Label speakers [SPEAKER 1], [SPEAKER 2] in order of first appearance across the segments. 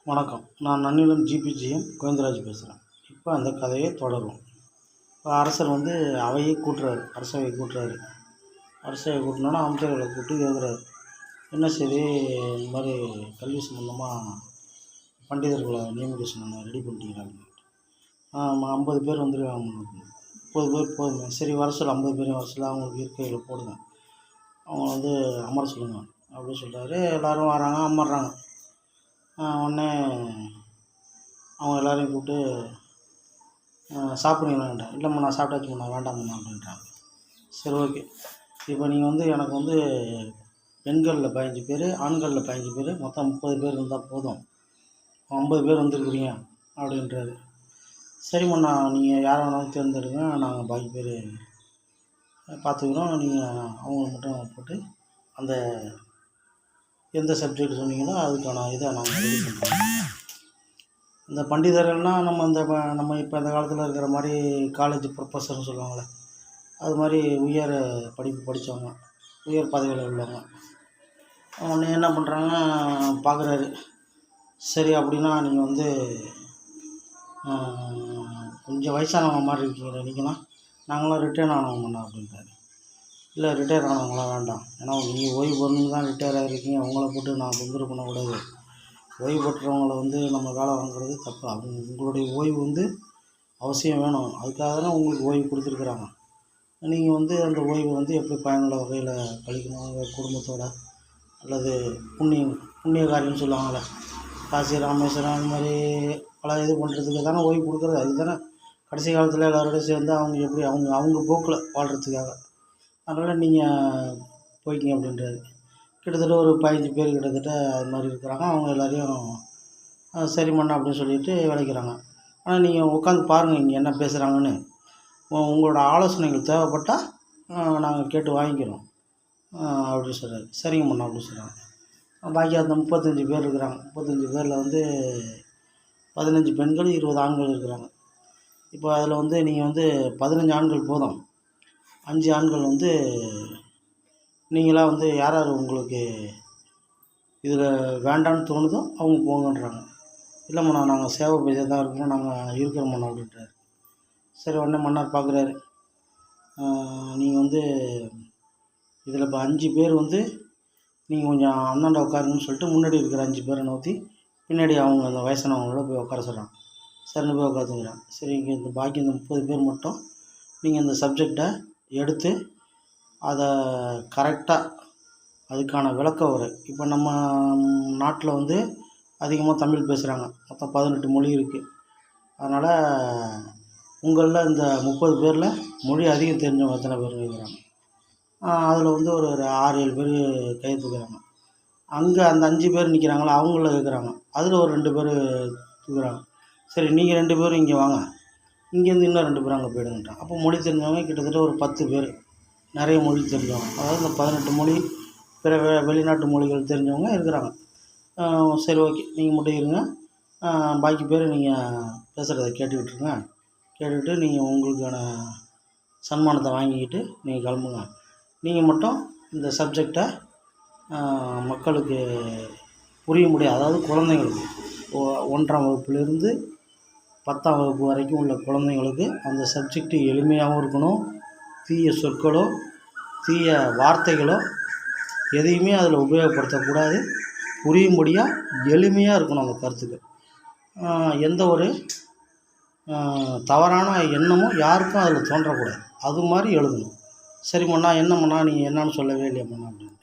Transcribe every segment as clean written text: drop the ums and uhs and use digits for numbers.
[SPEAKER 1] வணக்கம். நான் நன்னிலம் ஜிபிஜிஎம் கோவிந்தராஜ் பேசுகிறேன். இப்போ அந்த கதையை தொடரும். இப்போ அரசர் அவையை கூட்டுறாரு, அரசவையை கூட்டுறாரு. அரசவையை கூட்டினோன்னா அமைச்சர்களை கூப்பிட்டு கேட்குறாரு, என்ன சரி இந்த மாதிரி கல்வி சம்மந்தமாக பண்டிதர்களை நியமிக்க சொன்னாங்க, ரெடி பண்ணிட்டீங்களான்னு. 50 பேர் வந்துருக்காங்க, 30 பேர் போதுங்க. சரி வர சொல்ல, 50 பேரையும் வர சொல்ல, அவங்களுக்கு இருக்கையில் போடுங்க, அவங்க அமர சொல்லுங்க அப்படின்னு சொல்கிறாரு. எல்லோரும் வராங்க, அமர்றாங்க. உடனே அவங்க எல்லோரையும் கூப்பிட்டு சாப்பிட்றீங்களான்ட்டேன். இல்லைம்மா நான் சாப்பிட்டாச்சும்மா, வேண்டாம்மா அப்படின்ட்டாங்க. சரி ஓகே, இப்போ நீங்கள் எனக்கு பெண்களில் 15 பேர், ஆண்களில் 15 பேர், மொத்தம் 30 பேர் இருந்தால் போதும், 50 பேர் வந்துருக்குறீங்க அப்படின்றாரு. சரிம்மா, நீங்கள் யாரை வேணாலும் தேர்ந்தெடுங்க, நாங்கள் பாக்கி பேர் பார்த்துக்குறோம், நீங்கள் அவங்கள மட்டும் போட்டு அந்த எந்த சப்ஜெக்ட் சொன்னீங்களோ அதுக்கான இதை நாங்கள் ரெடி பண்ணுறோம். இந்த பண்டிதர்கள்னால் நம்ம இப்போ இந்த காலத்தில் இருக்கிற மாதிரி காலேஜ் ப்ரொஃபஸர்னு சொல்லுவாங்களே, அது மாதிரி உயர் படிப்பு படித்தவங்க, உயர் பதவியில் உள்ளவங்க. உடனே என்ன பண்ணுறாங்க, பார்க்குறாரு. சரி அப்படின்னா நீங்கள் கொஞ்சம் வயசானவங்க மாதிரி இருக்கீங்களே நீங்களாம், நாங்களாம் ரிட்டையர் ஆனவங்கண்ணா அப்படின்றாரு. இல்லை ரிட்டையர் ஆனவங்களாம் வேண்டாம், ஏன்னா நீங்கள் ஓய்வு பெறணுன்னு தான் ரிட்டையர் ஆகிருக்கீங்க, அவங்கள போட்டு நான் தொந்தரவு பண்ணக்கூடாது. ஓய்வு பெற்றவங்களை நம்ம வேலை வாங்குறது தப்பு. உங்களுடைய ஓய்வு அவசியம் வேணும், அதுக்காக தானே உங்களுக்கு ஓய்வு கொடுத்துருக்குறாங்க. நீங்கள் அந்த ஓய்வை எப்படி பயனுள்ள வகையில் கழிக்கணும், உங்கள் குடும்பத்தோடு, அல்லது புண்ணிய காரியம்னு சொல்லுவாங்களே, காசி ராமேஸ்வரம் அந்த மாதிரி பல இது பண்ணுறதுக்கு தானே ஓய்வு கொடுக்குறது. அது தானே கடைசி காலத்தில் எல்லோரோடையும் சேர்ந்து அவங்க எப்படி அவங்க போக்கில் வாழ்கிறதுக்காக. அதனால் நீங்கள் போய்க்கிங்க அப்படின்றாரு. கிட்டத்தட்ட ஒரு 15 பேர் கிட்டத்தட்ட அது மாதிரி இருக்கிறாங்க. அவங்க எல்லோரையும் சரிம்மா அப்படின்னு சொல்லிட்டு விளைக்கிறாங்க. ஆனால் நீங்கள் உட்காந்து பாருங்கள் இங்கே என்ன பேசுகிறாங்கன்னு, உங்களோட ஆலோசனைகள் தேவைப்பட்டால் நாங்கள் கேட்டு வாங்கிக்கிறோம் அப்படின்னு சொல்கிறாரு. சரிங்கம்மா அப்படின்னு சொல்கிறாங்க. பாக்கி அந்த 35 பேர் இருக்கிறாங்க. 35 பேரில் 15 பெண்கள், 20 ஆண்கள் இருக்கிறாங்க. இப்போ அதில் நீங்கள் 15 ஆண்கள் போதும், 5 ஆண்கள் நீங்களாக யார் யார் உங்களுக்கு இதில் வேண்டான்னு தோணுதோ அவங்க போங்கன்றாங்க. இல்லைம்மா நாங்கள் சேவை பேஜாக தான் இருக்கிறோம், நாங்கள் இருக்கிறோம்ண்ணா அப்படின்றாரு. சரி உடனே மன்னர் பார்க்குறாரு, நீங்கள் இதில் இப்போ 5 பேர் நீங்கள் கொஞ்சம் அண்ணாண்ட உட்காருங்கன்னு சொல்லிட்டு முன்னாடி இருக்கிற 5 பேரை நோற்றி பின்னாடி அவங்க அந்த வயசானவங்களோட போய் உட்கார சொல்கிறாங்க. சரின்னு போய் உட்காந்துங்கிறாங்க. சரி இங்கே பாக்கி இந்த 30 பேர் மட்டும் நீங்கள் இந்த சப்ஜெக்டை எடுத்து அதை கரெக்டாக அதுக்கான விளக்க உரை. இப்போ நம்ம நாட்டில் அதிகமாக தமிழ் பேசுகிறாங்க, மொத்தம் 18 மொழி இருக்குது. அதனால் உங்களில் இந்த 30 பேரில் மொழி அதிகம் தெரிஞ்சவங்க எத்தனை பேர் இருக்கிறாங்க? அதில் ஒரு 6-7 பேர் கையெழுத்துக்கிறாங்க. அங்கே அந்த 5 பேர் நிற்கிறாங்களா, அவங்கள கேட்குறாங்க. அதில் ஒரு 2 பேர் தூக்குறாங்க. சரி நீங்கள் 2 பேரும் இங்கே வாங்க, இங்கேருந்து இன்னும் 2 பேர் அங்கே போயிடுங்கட்டான். அப்போ மொழி தெரிஞ்சவங்க கிட்டத்தட்ட ஒரு 10 பேர், நிறைய மொழி தெரிஞ்சவங்க, அதாவது இந்த 18 மொழி, பிற வெளிநாட்டு மொழிகள் தெரிஞ்சவங்க இருக்கிறாங்க. சரி ஓகே, நீங்கள் மட்டும் இருங்க, பாக்கி பேர் நீங்கள் பேசுகிறத கேட்டுக்கிட்டுருங்க, கேட்டுக்கிட்டு நீங்கள் உங்களுக்கான சன்மானத்தை வாங்கிக்கிட்டு நீங்கள் கிளம்புங்க. நீங்கள் மட்டும் இந்த சப்ஜெக்டை மக்களுக்கு புரிய முடியாது, அதாவது குழந்தைங்களுக்கு 1ஆம் வகுப்புலேருந்து 10ஆம் வகுப்பு வரைக்கும் உள்ள குழந்தைங்களுக்கு அந்த சப்ஜெக்டு எளிமையாகவும் இருக்கணும். தீய சொற்களோ தீய வார்த்தைகளோ எதையுமே அதில் உபயோகப்படுத்தக்கூடாது. புரியும்படியாக எளிமையாக இருக்கணும் அந்த கருத்துக்கள். எந்த ஒரு தவறான எண்ணமும் யாருக்கும் அதில் தோன்றக்கூடாது, அது மாதிரி எழுதணும். சரிம்மா என்னம்மா நீங்கள் என்னன்னு சொல்லவே இல்லையம்மா அப்படின்னு.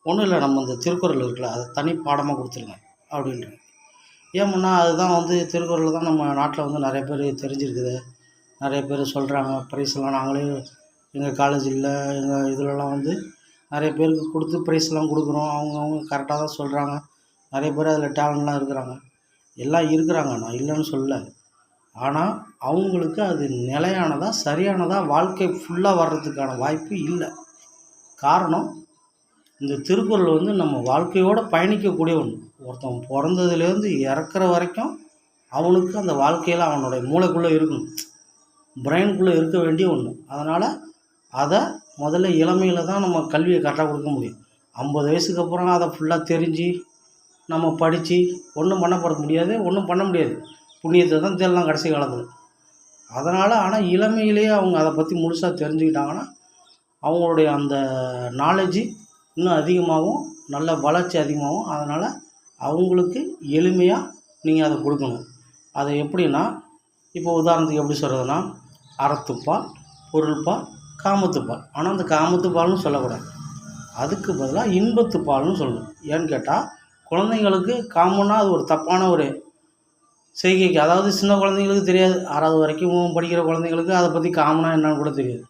[SPEAKER 1] ஒன்றும் இல்லை, நம்ம இந்த திருக்குறள் இருக்குல்ல, அதை தனி பாடமாக கொடுத்துருங்க அப்படின்ட்டு. ஏம்முன்னா அதுதான் திருக்குறள் தான் நம்ம நாட்டில் நிறைய பேர் தெரிஞ்சிருக்குது, நிறைய பேர் சொல்கிறாங்க. ப்ரைஸ்லாம் நாங்களே எங்கள் காலேஜில் எங்கள் இதிலலாம் நிறைய பேருக்கு கொடுத்து ப்ரைஸ்லாம் கொடுக்குறோம். அவங்க கரெக்டாக தான் சொல்கிறாங்க. நிறைய பேர் அதில் டேலண்ட்லாம் இருக்கிறாங்க, எல்லாம் இருக்கிறாங்க, நான் இல்லைன்னு சொல்லலை. ஆனால் அவங்களுக்கு அது நிலையானதாக சரியானதாக வாழ்க்கை ஃபுல்லாக வர்றதுக்கான வாய்ப்பு இல்லை. காரணம், இந்த திருக்குறள் நம்ம வாழ்க்கையோடு பயணிக்கக்கூடிய ஒன்று. ஒருத்தன் பிறந்ததுலேருந்து இறக்குற வரைக்கும் அவனுக்கு அந்த வாழ்க்கையில் அவனுடைய மூளைக்குள்ளே இருக்கணும், பிரெயினுக்குள்ளே இருக்க வேண்டிய ஒன்று. அதனால் அதை முதல்ல இளமையில் தான் நம்ம கல்வியை கரெக்டாக கொடுக்க முடியும். 50 வயசுக்கு அப்புறம் அதை ஃபுல்லாக தெரிஞ்சு நம்ம படித்து ஒன்றும் பண்ண போகிறது முடியாது, ஒன்றும் பண்ண முடியாது. புண்ணியத்தை தான் தேடலாம் கடைசி காலத்தில். அதனால் ஆனால் இளமையிலேயே அவங்க அதை பற்றி முழுசாக தெரிஞ்சுக்கிட்டாங்கன்னா அவங்களுடைய அந்த நாலேஜு இன்னும் அதிகமாகும், நல்ல வளர்ச்சி அதிகமாகும். அதனால் அவங்களுக்கு எளிமையாக நீங்கள் அதை கொடுக்கணும். அதை எப்படின்னா, இப்போ உதாரணத்துக்கு எப்படி சொல்கிறதுனா, அறத்துப்பால், பொருள்பால், காமத்துப்பால். ஆனால் அந்த காமத்துப்பால்னு சொல்லக்கூடாது, அதுக்கு பதிலாக இன்பத்துப்பால்னு சொல்லணும். ஏன்னு கேட்டால் குழந்தைங்களுக்கு காமன்னா அது ஒரு தப்பான ஒரு செய்கைக்கு, அதாவது சின்ன குழந்தைங்களுக்கு தெரியாது, 6வது வரைக்கும் படிக்கிற குழந்தைங்களுக்கு அதை பற்றி காமனா என்னன்னு கூட தெரியாது.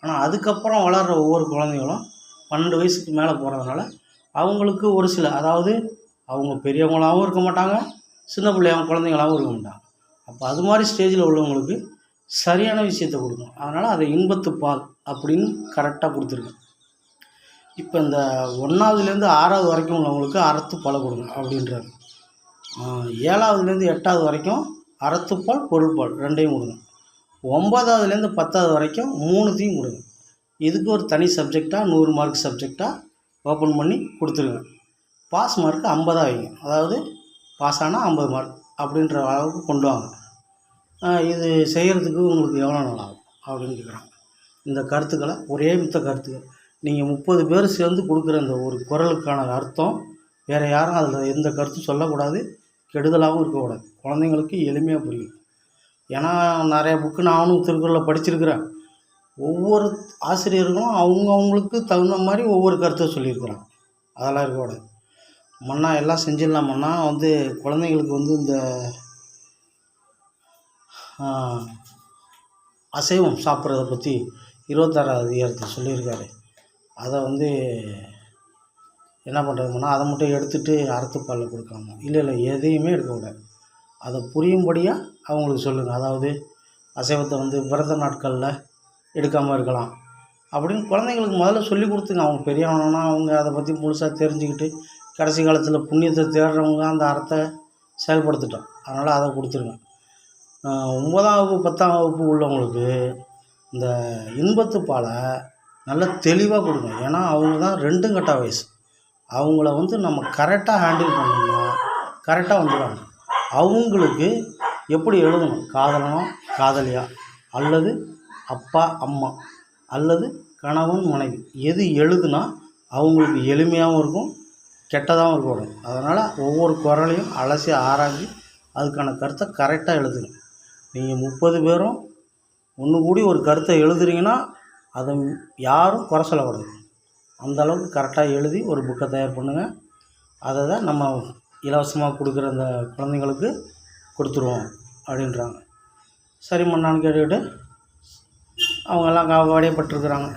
[SPEAKER 1] ஆனால் அதுக்கப்புறம் வளர்கிற ஒவ்வொரு குழந்தைங்களும் 12 வயசுக்கு மேலே போகிறதுனால அவங்களுக்கு ஒரு சில, அதாவது அவங்க பெரியவங்களாகவும் இருக்க மாட்டாங்க, சின்ன பிள்ளையாகவும் குழந்தைங்களாகவும் இருக்க மாட்டாங்க. அப்போ அது மாதிரி ஸ்டேஜில் உள்ளவங்களுக்கு சரியான விஷயத்தை கொடுக்கணும். அதனால் அதை இன்பத்துப்பால் அப்படின்னு கரெக்டாக கொடுத்துருக்கேன். இப்போ இந்த 1வதுலேருந்து 6வது வரைக்கும் உள்ளவங்களுக்கு அறத்துப்பாலை கொடுங்க அப்படின்றாரு. 7வதுலேருந்து 8வது வரைக்கும் அறத்துப்பால், பொருள்பால் 2யும் கொடுங்க. 9வதுலேருந்து 10வது வரைக்கும் 3த்தையும் கொடுங்க. இதுக்கு ஒரு தனி சப்ஜெக்டாக 100 மார்க் சப்ஜெக்டாக ஓப்பன் பண்ணி கொடுத்துருங்க. பாஸ் மார்க்கு 50 வைங்க, அதாவது பாஸ் ஆனால் 50 மார்க் அப்படின்ற அளவுக்கு கொண்டு வாங்க. இது செய்கிறதுக்கு உங்களுக்கு எவ்வளோ நாள் ஆகும் அப்படின்னு கேட்குறாங்க. இந்த கருத்துக்களை ஒரே மித்த கருத்துக்கள் நீங்கள் 30 பேர் சேர்ந்து கொடுக்குற இந்த ஒரு குறளுக்கான அர்த்தம் வேறு யாரும் அதில் எந்த கருத்தும் சொல்லக்கூடாது, கெடுதலாகவும் இருக்கக்கூடாது. குழந்தைங்களுக்கு எளிமையாக புரியும். ஏன்னா நிறைய புக்கு நானும் திருக்குறளை படிச்சிருக்கிறேன். ஒவ்வொரு ஆசிரியர்களும் அவங்களுக்கு தகுந்த மாதிரி ஒவ்வொரு கருத்தை சொல்லியிருக்கிறாங்க. அதெல்லாம் இருக்கக்கூடாது. மண்ணா எல்லாம் செஞ்சிடலாமன்னா குழந்தைங்களுக்கு இந்த அசைவம் சாப்பிட்றத பற்றி 26வது அதிகாரத்தில் சொல்லியிருக்காரு. அதை என்ன பண்ணுறதுன்னா, அதை மட்டும் எடுத்துகிட்டு அறத்துப்பாலில் கொடுக்காம, இல்லை எதையுமே எடுக்கக்கூடாது. அதை புரியும்படியாக அவங்களுக்கு சொல்லுங்கள். அதாவது அசைவத்தை விரத நாட்களில் எடுக்காமல் இருக்கலாம் அப்படின்னு குழந்தைங்களுக்கு முதல்ல சொல்லி கொடுத்துங்க. அவங்க பெரியவனா அவங்க அதை பற்றி முழுசாக தெரிஞ்சுக்கிட்டு கடைசி காலத்தில் புண்ணியத்தை தேடுறவங்க அந்த அறத்தை செயல்படுத்திட்டோம். அதனால் அதை கொடுத்துருங்க. 9ஆம் வகுப்பு 10ஆம் வகுப்பு உள்ளவங்களுக்கு இந்த இன்பத்துப்பாலை நல்லா தெளிவாக கொடுங்க. ஏன்னா அவங்க தான் 2ம் கட்ட வயசு. அவங்கள நம்ம கரெக்டாக ஹேண்டில் பண்ணோம்னா கரெக்டாக வந்துடுவாங்க. அவங்களுக்கு எப்படி எழுதணும், காதலனா காதலியா, அல்லது அப்பா அம்மா, அல்லது கணவன் மனைவி, எது எழுதுனா அவங்களுக்கு எளிமையாகவும் இருக்கும், கெட்டதாகவும் இருக்கக்கூடாது. அதனால் ஒவ்வொரு குறளையும் அலசி ஆராய்ஞ்சு அதுக்கான கருத்தை கரெக்டாக எழுதுங்க. நீங்கள் 30 பேரும் ஒன்று கூடி ஒரு கருத்தை எழுதுறீங்கன்னா அதை யாரும் குறை சொல்லக்கூடாது. அந்தளவுக்கு கரெக்டாக எழுதி ஒரு புக்கை தயார் பண்ணுங்கள். அதை தான் நம்ம இலவசமாக கொடுக்குற அந்த குழந்தைங்களுக்கு கொடுத்துருவோம் அப்படின்றாங்க. சரிம்மான்னு கேட்டுக்கிட்டு அவங்கெல்லாம் காவடியப்பட்டிருக்கிறாங்க.